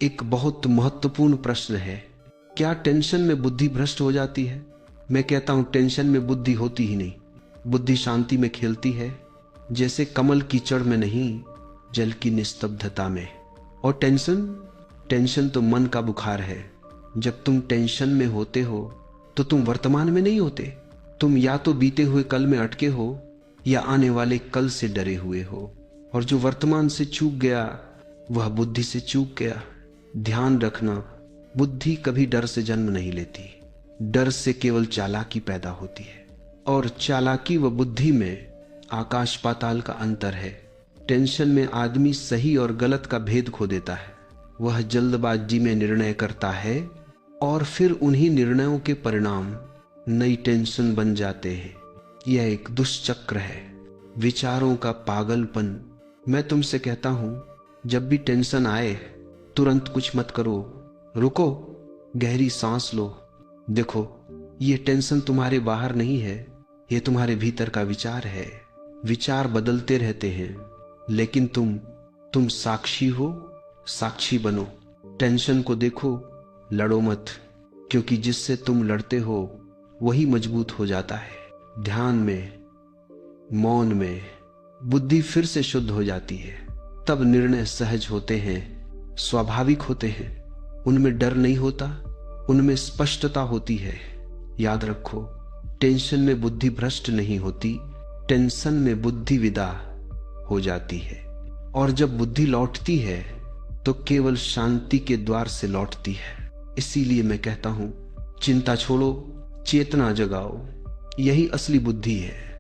एक बहुत महत्वपूर्ण प्रश्न है, क्या टेंशन में बुद्धि भ्रष्ट हो जाती है? मैं कहता हूं टेंशन में बुद्धि होती ही नहीं। बुद्धि शांति में खेलती है, जैसे कमल कीचड़ में नहीं, जल की निस्तब्धता में। और टेंशन तो मन का बुखार है। जब तुम टेंशन में होते हो तो तुम वर्तमान में नहीं होते। तुम या तो बीते हुए कल में अटके हो या आने वाले कल से डरे हुए हो। और जो वर्तमान से चूक गया वह बुद्धि से चूक गया। ध्यान रखना, बुद्धि कभी डर से जन्म नहीं लेती। डर से केवल चालाकी पैदा होती है, और चालाकी व बुद्धि में आकाश पाताल का अंतर है। टेंशन में आदमी सही और गलत का भेद खो देता है। वह जल्दबाजी में निर्णय करता है और फिर उन्हीं निर्णयों के परिणाम नई टेंशन बन जाते हैं। यह एक दुष्चक्र है, विचारों का पागलपन। मैं तुमसे कहता हूं, जब भी टेंशन आए तुरंत कुछ मत करो, रुको, गहरी सांस लो। देखो, ये टेंशन तुम्हारे बाहर नहीं है, ये तुम्हारे भीतर का विचार है। विचार बदलते रहते हैं, लेकिन तुम साक्षी हो। साक्षी बनो। टेंशन को देखो, लड़ो मत, क्योंकि जिससे तुम लड़ते हो वही मजबूत हो जाता है। ध्यान में, मौन में बुद्धि फिर से शुद्ध हो जाती है। तब निर्णय सहज होते हैं, स्वाभाविक होते हैं। उनमें डर नहीं होता, उनमें स्पष्टता होती है। याद रखो, टेंशन में बुद्धि भ्रष्ट नहीं होती, टेंशन में बुद्धि विदा हो जाती है। और जब बुद्धि लौटती है तो केवल शांति के द्वार से लौटती है। इसीलिए मैं कहता हूं, चिंता छोड़ो, चेतना जगाओ। यही असली बुद्धि है।